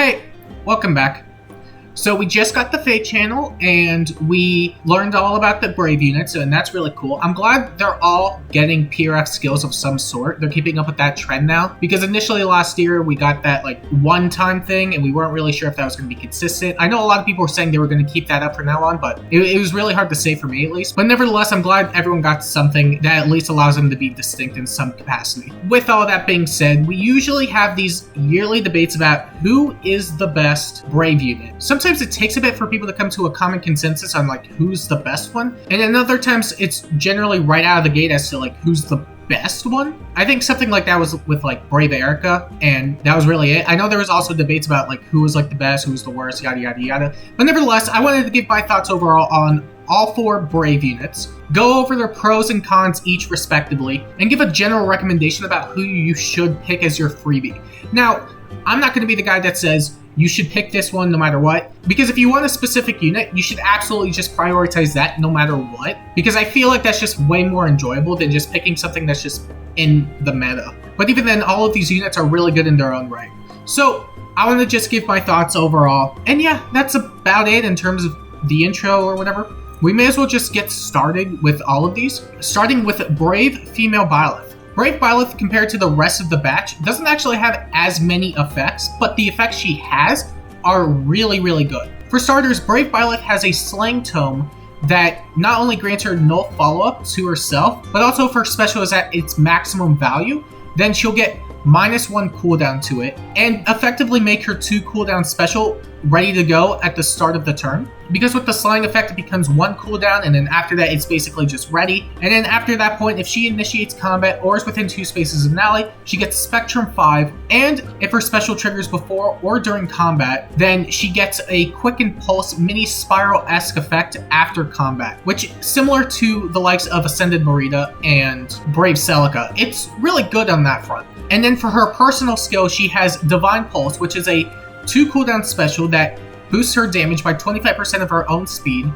Hey, welcome back. So we just got the Fate channel, and we learned all about the Brave units, and that's really cool. I'm glad they're all getting PRF skills of some sort. They're keeping up with that trend now, because initially last year we got that one-time thing, and we weren't really sure if that was going to be consistent. I know a lot of people were saying they were going to keep that up from now on, but it was really hard to say for me at least. But nevertheless, I'm glad everyone got something that at least allows them to be distinct in some capacity. With all that being said, we usually have these yearly debates about who is the best Brave unit. Sometimes it takes a bit for people to come to a common consensus on who's the best one, and then other times it's generally right out of the gate as to who's the best one. I think something like that was with Brave Erica, and that was really it. I know there was also debates about who was the best, who was the worst, yada yada yada, but nevertheless, I wanted to give my thoughts overall on all 4 Brave units, go over their pros and cons each respectively, and give a general recommendation about who you should pick as your freebie. Now, I'm not going to be the guy that says you should pick this one no matter what, because if you want a specific unit, you should absolutely just prioritize that no matter what, because I feel like that's just way more enjoyable than just picking something that's just in the meta. But even then, all of these units are really good in their own right. So I want to just give my thoughts overall, and yeah, that's about it in terms of the intro or whatever. We may as well just get started with all of these, starting with Brave Female Byleth. Brave Byleth, compared to the rest of the batch, doesn't actually have as many effects, but the effects she has are really, really good. For starters, Brave Byleth has a Slang Tome that not only grants her null follow-up to herself, but also if her special is at its maximum value, then she'll get -1 cooldown to it, and effectively make her 2 cooldown special ready to go at the start of the turn. Because with the Slang effect, it becomes 1 cooldown, and then after that, it's basically just ready. And then after that point, if she initiates combat or is within 2 spaces of an ally, she gets Spectrum 5, and if her special triggers before or during combat, then she gets a Quicken Pulse mini Spiral-esque effect after combat, which is similar to the likes of Ascended Merida and Brave Celica. It's really good on that front. And then for her personal skill, she has Divine Pulse, which is a 2 cooldown special that boosts her damage by 25% of her own speed,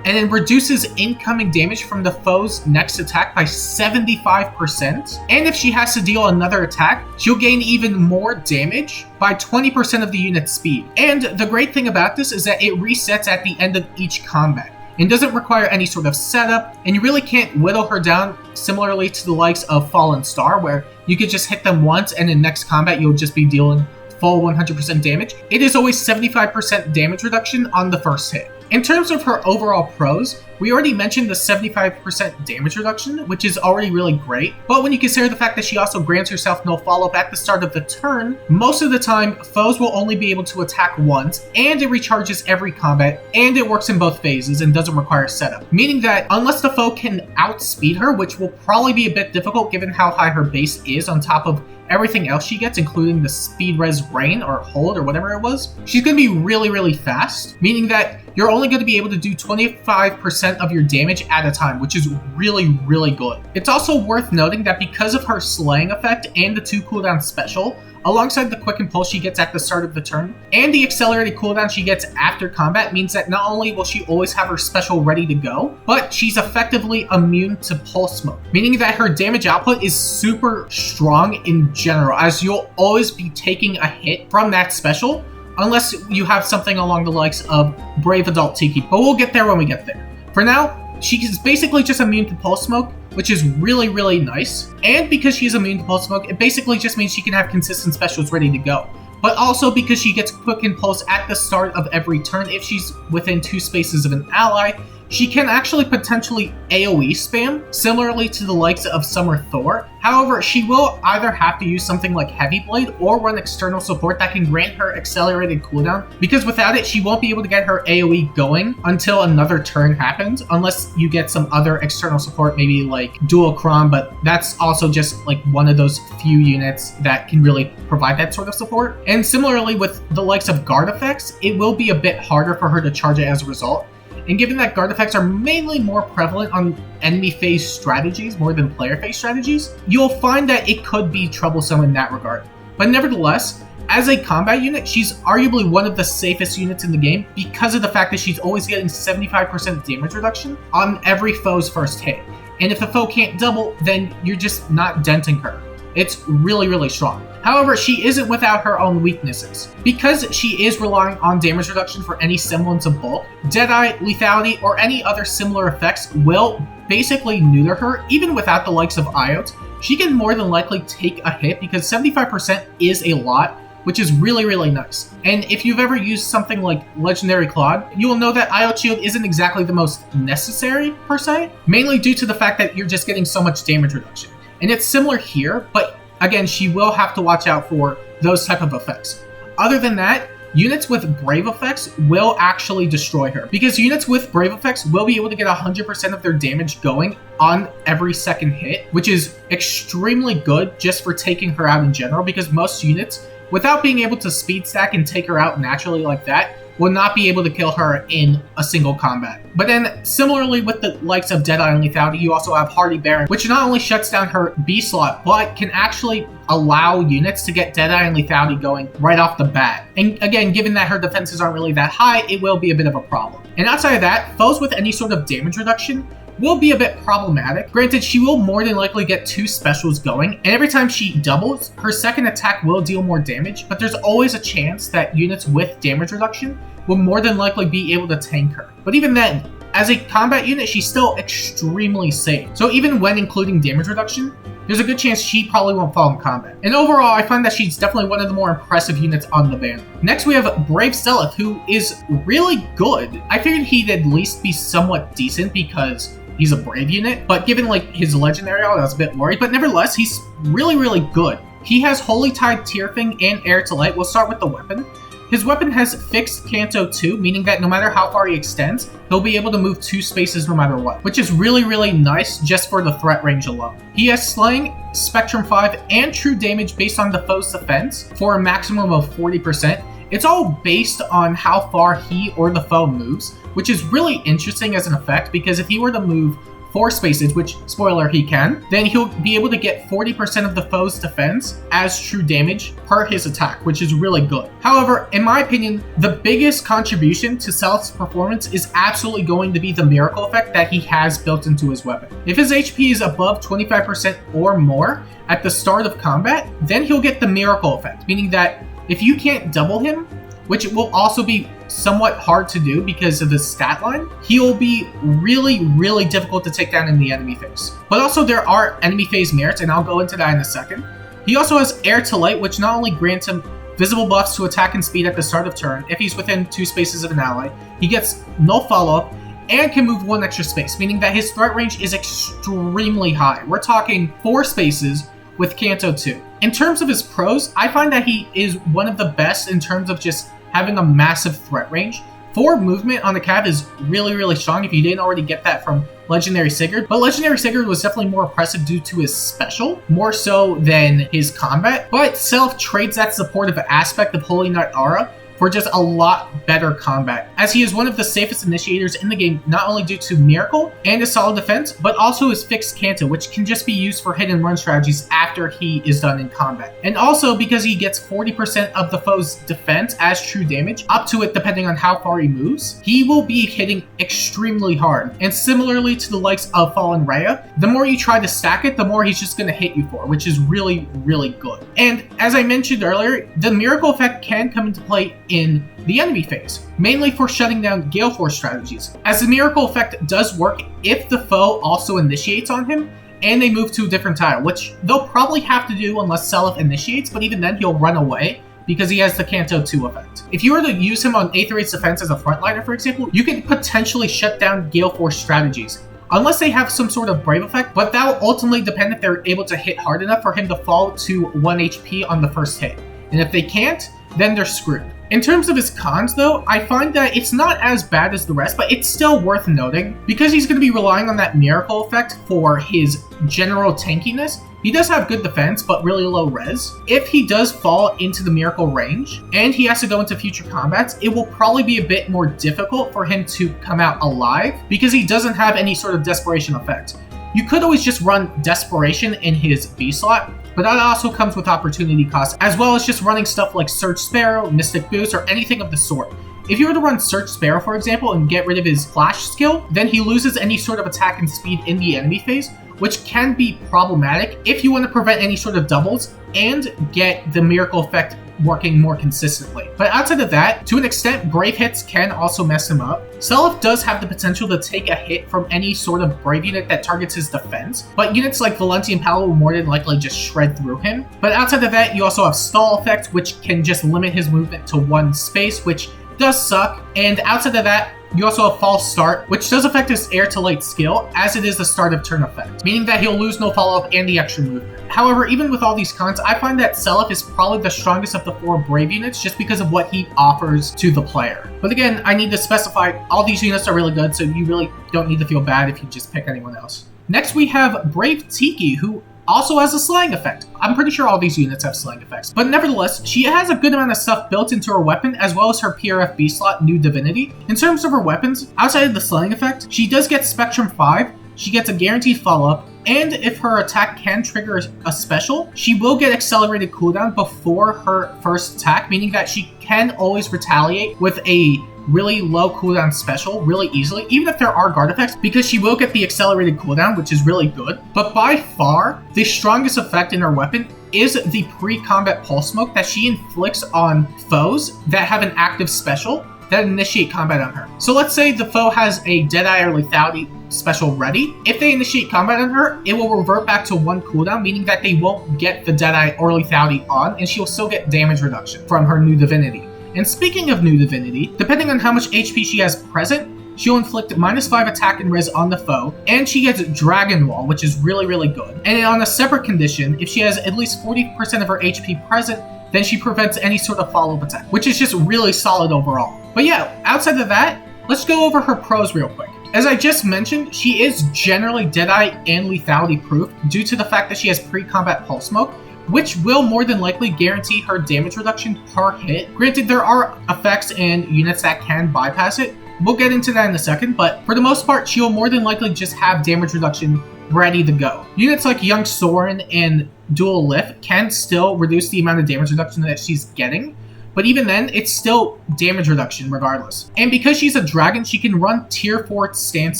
and then reduces incoming damage from the foe's next attack by 75%. And if she has to deal another attack, she'll gain even more damage by 20% of the unit's speed. And the great thing about this is that it resets at the end of each combat, and doesn't require any sort of setup, and you really can't whittle her down similarly to the likes of Fallen Star, where you could just hit them once and in next combat you'll just be dealing full 100% damage. It is always 75% damage reduction on the first hit. In terms of her overall pros, we already mentioned the 75% damage reduction, which is already really great, but when you consider the fact that she also grants herself no follow-up at the start of the turn, most of the time, foes will only be able to attack once, and it recharges every combat, and it works in both phases and doesn't require setup. Meaning that unless the foe can outspeed her, which will probably be a bit difficult given how high her base is on top of everything else she gets, including the Speed Res Rain or Hold or whatever it was, she's going to be really, really fast, meaning that you're only going to be able to do 25% of your damage at a time, which is really, really good. It's also worth noting that because of her Slang effect and the 2 cooldown special, alongside the Quicken Pulse she gets at the start of the turn, and the accelerated cooldown she gets after combat, means that not only will she always have her special ready to go, but she's effectively immune to Pulse Smoke, meaning that her damage output is super strong in general, as you'll always be taking a hit from that special, unless you have something along the likes of Brave Adult Tiki, but we'll get there when we get there. For now, she is basically just immune to Pulse Smoke, which is really, really nice. And because she's immune to Pulse Smoke, it basically just means she can have consistent specials ready to go. But also because she gets Quicken Pulse at the start of every turn if she's within 2 spaces of an ally, she can actually potentially AoE spam, similarly to the likes of Summer Thor. However, she will either have to use something like Heavy Blade or run external support that can grant her accelerated cooldown, because without it, she won't be able to get her AoE going until another turn happens, unless you get some other external support, maybe like Dual Chrom, but that's also just one of those few units that can really provide that sort of support. And similarly with the likes of guard effects, it will be a bit harder for her to charge it as a result. And given that guard effects are mainly more prevalent on enemy phase strategies more than player phase strategies, you'll find that it could be troublesome in that regard. But nevertheless, as a combat unit, she's arguably one of the safest units in the game because of the fact that she's always getting 75% damage reduction on every foe's first hit. And if the foe can't double, then you're just not denting her. It's really, really strong. However, she isn't without her own weaknesses. Because she is relying on damage reduction for any semblance of bulk, Deadeye, Lethality, or any other similar effects will basically neuter her, even without the likes of IOT. She can more than likely take a hit because 75% is a lot, which is really, really nice. And if you've ever used something like Legendary Claude, you will know that IOT Shield isn't exactly the most necessary, per se, mainly due to the fact that you're just getting so much damage reduction. And it's similar here, but again, she will have to watch out for those type of effects. Other than that, units with Brave effects will actually destroy her, because units with Brave effects will be able to get 100% of their damage going on every second hit, which is extremely good just for taking her out in general, because most units, without being able to speed stack and take her out naturally like that, will not be able to kill her in a single combat. But then, similarly with the likes of Deadeye and Lethality, you also have Hardy Baron, which not only shuts down her B slot, but can actually allow units to get Deadeye and Lethality going right off the bat. And again, given that her defenses aren't really that high, it will be a bit of a problem. And outside of that, foes with any sort of damage reduction will be a bit problematic. Granted, she will more than likely get 2 specials going, and every time she doubles, her second attack will deal more damage, but there's always a chance that units with damage reduction will more than likely be able to tank her. But even then, as a combat unit, she's still extremely safe. So even when including damage reduction, there's a good chance she probably won't fall in combat. And overall, I find that she's definitely one of the more impressive units on the banner. Next, we have Brave Seliph, who is really good. I figured he'd at least be somewhat decent because he's a Brave unit, but given like his legendary, I was a bit worried, but nevertheless, he's really, really good. He has Holy Tide Tear Thing and Air to Light. We'll start with the weapon. His weapon has fixed Canto 2, meaning that no matter how far he extends, he'll be able to move 2 spaces no matter what, which is really, really nice just for the threat range alone. He has Slaying, Spectrum 5, and True Damage based on the foe's defense for a maximum of 40%. It's all based on how far he or the foe moves, which is really interesting as an effect, because if he were to move 4 spaces, which, spoiler, he can, then he'll be able to get 40% of the foe's defense as true damage per his attack, which is really good. However, in my opinion, the biggest contribution to Seliph's performance is absolutely going to be the miracle effect that he has built into his weapon. If his HP is above 25% or more at the start of combat, then he'll get the miracle effect, meaning that if you can't double him, which will also be somewhat hard to do because of his stat line, he'll be really, really difficult to take down in the enemy phase. But also there are enemy phase merits, and I'll go into that in a second. He also has Air to Light, which not only grants him visible buffs to attack and speed at the start of turn if he's within 2 spaces of an ally, he gets no follow-up, and can move 1 extra space, meaning that his threat range is extremely high. We're talking 4 spaces with Canto 2. In terms of his pros, I find that he is one of the best in terms of just having a massive threat range. 4 movement on the Cav is really, really strong if you didn't already get that from Legendary Sigurd, but Legendary Sigurd was definitely more impressive due to his special, more so than his combat, but Seliph trades that supportive aspect of Holy Knight Aura for just a lot better combat, as he is one of the safest initiators in the game, not only due to Miracle and his solid defense, but also his fixed Canto, which can just be used for hit and run strategies after he is done in combat. And also because he gets 40% of the foe's defense as true damage, up to it depending on how far he moves, he will be hitting extremely hard. And similarly to the likes of Fallen Rhea, the more you try to stack it, the more he's just going to hit you for, which is really, really good. And as I mentioned earlier, the Miracle effect can come into play in the enemy phase, mainly for shutting down Gale Force strategies, as the Miracle effect does work if the foe also initiates on him and they move to a different tile, which they'll probably have to do unless Seliph initiates, but even then he'll run away because he has the Canto 2 effect. If you were to use him on Aether defense as a frontliner, for example, you could potentially shut down Gale Force strategies, unless they have some sort of Brave effect, but that will ultimately depend if they're able to hit hard enough for him to fall to 1 HP on the first hit. And if they can't, then they're screwed. In terms of his cons though, I find that it's not as bad as the rest, but it's still worth noting. Because he's going to be relying on that Miracle effect for his general tankiness, he does have good defense, but really low res. If he does fall into the Miracle range, and he has to go into future combats, it will probably be a bit more difficult for him to come out alive, because he doesn't have any sort of Desperation effect. You could always just run Desperation in his B slot, but that also comes with opportunity costs, as well as just running stuff like Search Sparrow, Mystic Boost, or anything of the sort. If you were to run Search Sparrow, for example, and get rid of his Flash skill, then he loses any sort of attack and speed in the enemy phase, which can be problematic if you want to prevent any sort of doubles and get the miracle effect working more consistently. But outside of that, to an extent, Brave hits can also mess him up. Seliph does have the potential to take a hit from any sort of Brave unit that targets his defense, but units like Valenti and Paolo will more than likely just shred through him. But outside of that, you also have Stall effect, which can just limit his movement to one space, which does suck. And outside of that, you also have False Start, which does affect his air to light skill, as it is the start of turn effect, meaning that he'll lose no follow-up and the extra movement. However, even with all these cons, I find that Seliph is probably the strongest of the 4 Brave units just because of what he offers to the player. But again, I need to specify all these units are really good, so you really don't need to feel bad if you just pick anyone else. Next, we have Brave Tiki, who also has a slaying effect. I'm pretty sure all these units have slaying effects, but nevertheless, she has a good amount of stuff built into her weapon as well as her PRF B slot, New Divinity. In terms of her weapons, outside of the slaying effect, she does get Spectrum 5, she gets a guaranteed follow-up, and if her attack can trigger a special, she will get accelerated cooldown before her first attack, meaning that she can always retaliate with a really low cooldown special really easily, even if there are guard effects, because she will get the accelerated cooldown, which is really good. But by far, the strongest effect in her weapon is the pre-combat pulse smoke that she inflicts on foes that have an active special that initiate combat on her. So let's say the foe has a Deadeye or Lethality special ready. If they initiate combat on her, it will revert back to 1 cooldown, meaning that they won't get the Deadeye or Lethality on, and she will still get damage reduction from her New Divinity. And speaking of New Divinity, depending on how much HP she has present, she'll inflict -5 attack and res on the foe, and she gets Dragon Wall, which is really, really good. And on a separate condition, if she has at least 40% of her HP present, then she prevents any sort of follow-up attack, which is just really solid overall. But yeah, outside of that, let's go over her pros real quick. As I just mentioned, she is generally Deadeye and Lethality proof due to the fact that she has pre-combat pulse smoke, which will more than likely guarantee her damage reduction per hit. Granted, there are effects and units that can bypass it. We'll get into that in a second, but for the most part, she'll more than likely just have damage reduction ready to go. Units like Young Soren and Dual Lift can still reduce the amount of damage reduction that she's getting, but even then, it's still damage reduction regardless. And because she's a dragon, she can run tier 4 stance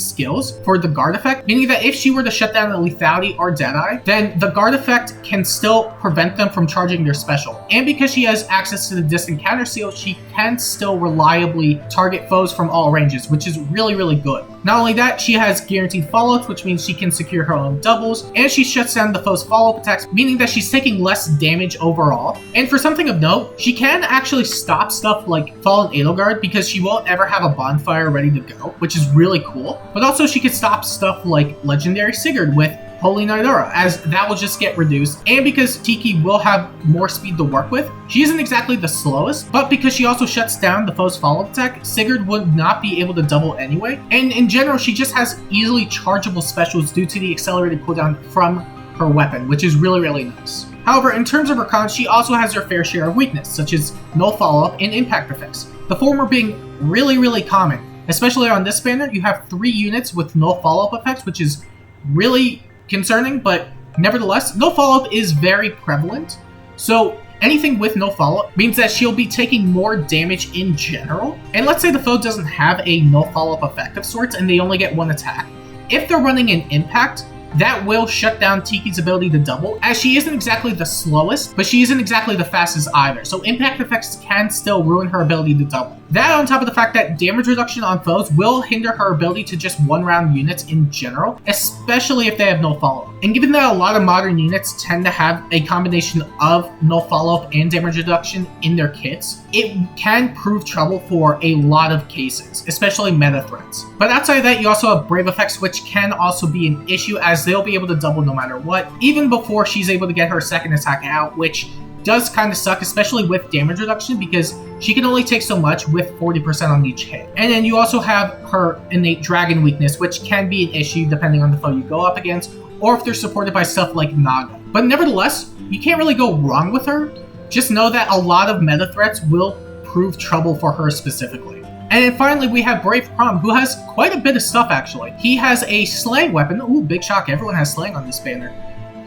skills for the guard effect, meaning that if she were to shut down the Lethality or Deadeye, then the guard effect can still prevent them from charging their special. And because she has access to the distant counter seal, she can still reliably target foes from all ranges, which is really, really good. Not only that, she has guaranteed follow-ups, which means she can secure her own doubles, and she shuts down the foe's follow-up attacks, meaning that she's taking less damage overall. And for something of note, she can actually stop stuff like Fallen Edelgard because she won't ever have a bonfire ready to go, which is really cool. But also she can stop stuff like Legendary Sigurd with Holy Nidora, as that will just get reduced. And because Tiki will have more speed to work with, she isn't exactly the slowest, but because she also shuts down the foe's follow-up attack, Sigurd would not be able to double anyway. And in general, she just has easily chargeable specials due to the accelerated cooldown from her weapon, which is really, really nice. However, in terms of her cons, she also has her fair share of weakness, such as no follow-up and impact effects. The former being really, really common. Especially on this banner, you have 3 units with no follow-up effects, which is really concerning, but nevertheless, no follow-up is very prevalent. So anything with no follow-up means that she'll be taking more damage in general. And let's say the foe doesn't have a no follow-up effect of sorts and they only get 1 attack. If they're running an impact, that will shut down Tiki's ability to double, as she isn't exactly the slowest, but she isn't exactly the fastest either, so impact effects can still ruin her ability to double. That on top of the fact that damage reduction on foes will hinder her ability to just one-round units in general, especially if they have no follow-up. And given that a lot of modern units tend to have a combination of no follow-up and damage reduction in their kits, it can prove trouble for a lot of cases, especially meta threats. But outside of that, you also have Brave effects, which can also be an issue as they'll be able to double no matter what, even before she's able to get her second attack out, which does kind of suck, especially with damage reduction, because she can only take so much with 40% on each hit. And then you also have her innate dragon weakness, which can be an issue depending on the foe you go up against, or if they're supported by stuff like Naga. But nevertheless, you can't really go wrong with her. Just know that a lot of meta threats will prove trouble for her specifically. And then finally, we have Brave Chrom, who has quite a bit of stuff actually. He has a slaying weapon. Ooh, big shock, everyone has slaying on this banner.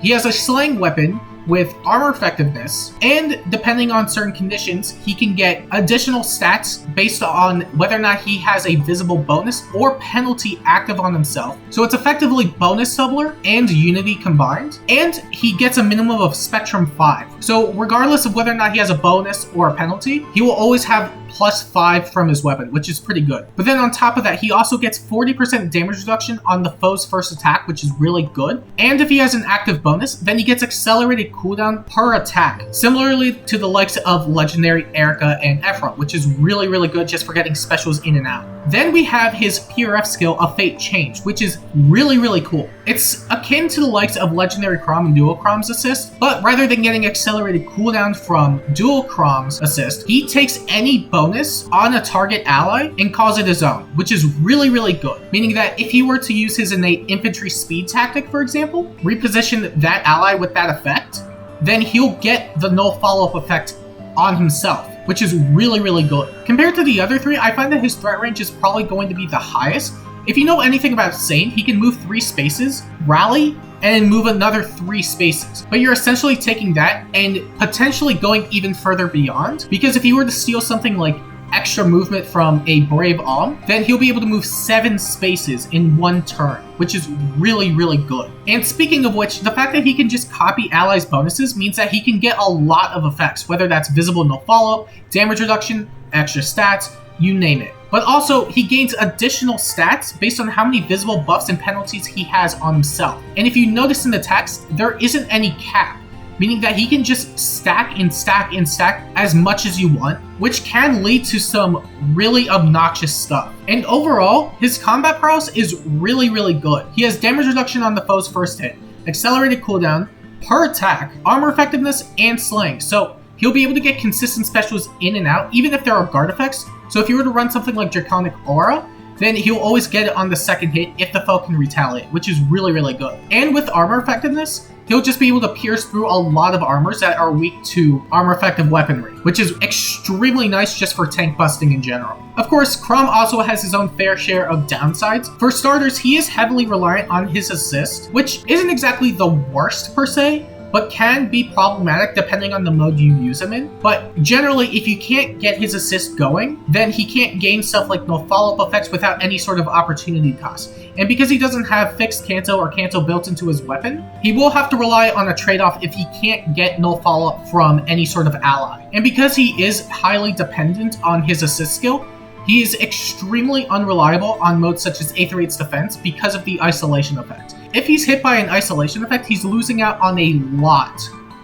He has a slaying weapon with armor effectiveness, and depending on certain conditions, he can get additional stats based on whether or not he has a visible bonus or penalty active on himself. So it's effectively bonus doubler and unity combined, and he gets a minimum of Spectrum 5. So regardless of whether or not he has a bonus or a penalty, he will always have +5 from his weapon, which is pretty good. But then on top of that, he also gets 40% damage reduction on the foe's first attack, which is really good. And if he has an active bonus, then he gets accelerated cooldown per attack, similarly to the likes of Legendary Erica and Ephraim, which is really, really good just for getting specials in and out. Then we have his PRF skill of Fate Change, which is really, really cool. It's akin to the likes of Legendary Chrom and Dual Chrom's assist, but rather than getting accelerated cooldown from Dual Chrom's assist, he takes any bonus on a target ally and calls it his own, which is really, really good. Meaning that if he were to use his innate infantry speed tactic, for example, reposition that ally with that effect, then he'll get the null follow-up effect on himself, which is really, really good. Compared to the other three, I find that his threat range is probably going to be the highest. If you know anything about Saint, he can move 3 spaces, rally, and then move another 3 spaces. But you're essentially taking that and potentially going even further beyond, because if he were to steal something like extra movement from a Brave Om, then he'll be able to move 7 spaces in 1 turn, which is really, really good. And speaking of which, the fact that he can just copy allies' bonuses means that he can get a lot of effects, whether that's visible no follow, damage reduction, extra stats, you name it. But also, he gains additional stats based on how many visible buffs and penalties he has on himself. And if you notice in the text, there isn't any cap, meaning that he can just stack and stack and stack as much as you want, which can lead to some really obnoxious stuff. And overall, his combat prowess is really, really good. He has damage reduction on the foe's first hit, accelerated cooldown, per attack, armor effectiveness, and slaying. So he'll be able to get consistent specials in and out, even if there are guard effects. So if you were to run something like Draconic Aura, then he'll always get it on the second hit if the foe can retaliate, which is really, really good. And with armor effectiveness, he'll just be able to pierce through a lot of armors that are weak to armor-effective weaponry, which is extremely nice just for tank busting in general. Of course, Chrom also has his own fair share of downsides. For starters, he is heavily reliant on his assist, which isn't exactly the worst per se, but can be problematic depending on the mode you use him in. But generally, if you can't get his assist going, then he can't gain stuff like no follow-up effects without any sort of opportunity cost. And because he doesn't have fixed cancel or cancel built into his weapon, he will have to rely on a trade-off if he can't get no follow-up from any sort of ally. And because he is highly dependent on his assist skill, he is extremely unreliable on modes such as Aether 8's defense because of the isolation effect. If he's hit by an isolation effect, he's losing out on a lot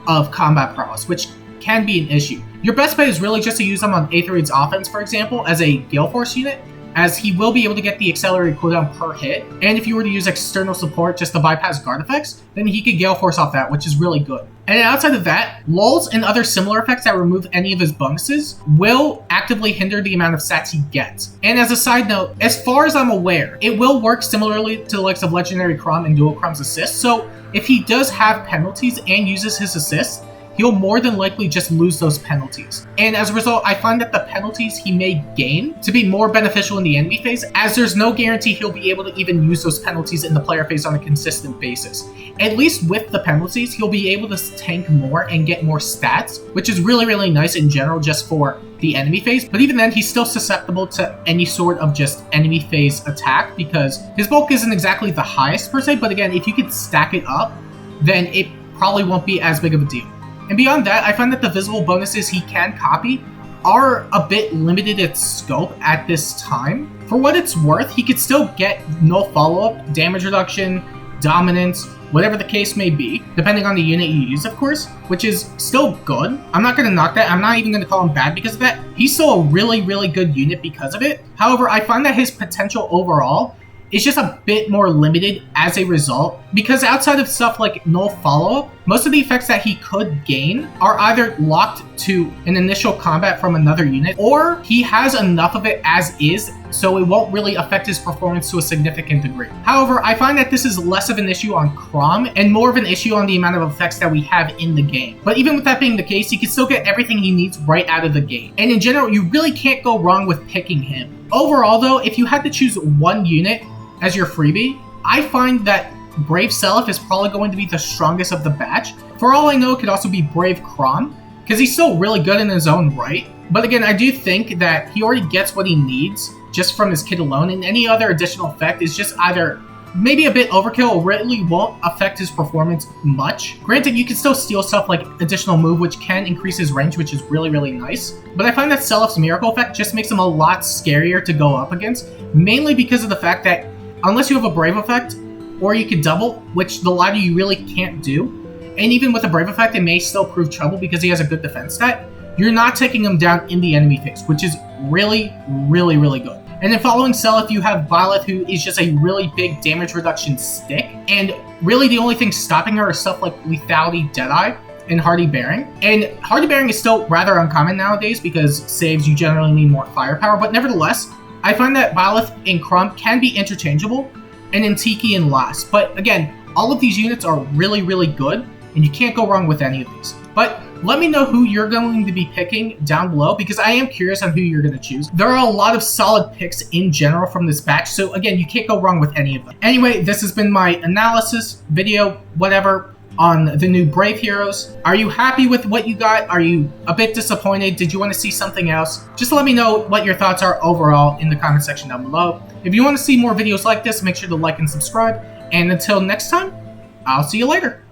of combat prowess, which can be an issue. Your best bet is really just to use him on Aether 8's offense, for example, as a Gale Force unit, as he will be able to get the accelerated cooldown per hit. And if you were to use external support just to bypass guard effects, then he could Gale Force off that, which is really good. And outside of that, lulls and other similar effects that remove any of his bonuses will actively hinder the amount of stats he gets. And as a side note, as far as I'm aware, it will work similarly to the likes of Legendary Chrom and Dual Chrom's assist. So if he does have penalties and uses his assist, he'll more than likely just lose those penalties. And as a result, I find that the penalties he may gain to be more beneficial in the enemy phase, as there's no guarantee he'll be able to even use those penalties in the player phase on a consistent basis. At least with the penalties, he'll be able to tank more and get more stats, which is really, really nice in general just for the enemy phase. But even then, he's still susceptible to any sort of just enemy phase attack because his bulk isn't exactly the highest per se, but again, if you could stack it up, then it probably won't be as big of a deal. And beyond that, I find that the visible bonuses he can copy are a bit limited in scope at this time. For what it's worth, he could still get no follow-up, damage reduction, dominance, whatever the case may be, depending on the unit you use, of course, which is still good. I'm not going to knock that. I'm not even going to call him bad because of that. He's still a really, really good unit because of it. However, I find that his potential overall is just a bit more limited as a result, because outside of stuff like null follow-up, most of the effects that he could gain are either locked to an initial combat from another unit, or he has enough of it as is, so it won't really affect his performance to a significant degree. However, I find that this is less of an issue on Chrom and more of an issue on the amount of effects that we have in the game. But even with that being the case, he can still get everything he needs right out of the gate. And in general, you really can't go wrong with picking him. Overall though, if you had to choose one unit as your freebie, I find that Brave Seliph is probably going to be the strongest of the batch. For all I know, it could also be Brave Chrom, because he's still really good in his own right. But again, I do think that he already gets what he needs just from his kit alone, and any other additional effect is just either maybe a bit overkill or really won't affect his performance much. Granted, you can still steal stuff like additional move, which can increase his range, which is really, really nice. But I find that Seliph's Miracle effect just makes him a lot scarier to go up against, mainly because of the fact that unless you have a Brave effect, or you can double, which the latter you really can't do, and even with a Brave effect, it may still prove trouble because he has a good defense stat, you're not taking him down in the enemy phase, which is really, really, really good. And then following Seliph, you have Byleth, who is just a really big damage reduction stick. And really the only thing stopping her is stuff like Lethality, Deadeye, and Hardy Bearing. And Hardy Bearing is still rather uncommon nowadays because saves you generally need more firepower. But nevertheless, I find that Byleth and Chrom can be interchangeable, and then Tiki and last. But again, all of these units are really, really good, and you can't go wrong with any of these. But let me know who you're going to be picking down below, because I am curious on who you're going to choose. There are a lot of solid picks in general from this batch, so again, you can't go wrong with any of them. Anyway, this has been my analysis video, whatever, on the new Brave heroes. Are you happy with what you got? Are you a bit disappointed? Did you want to see something else? Just let me know what your thoughts are overall in the comment section down below. If you want to see more videos like this, make sure to like and subscribe. And until next time, I'll see you later.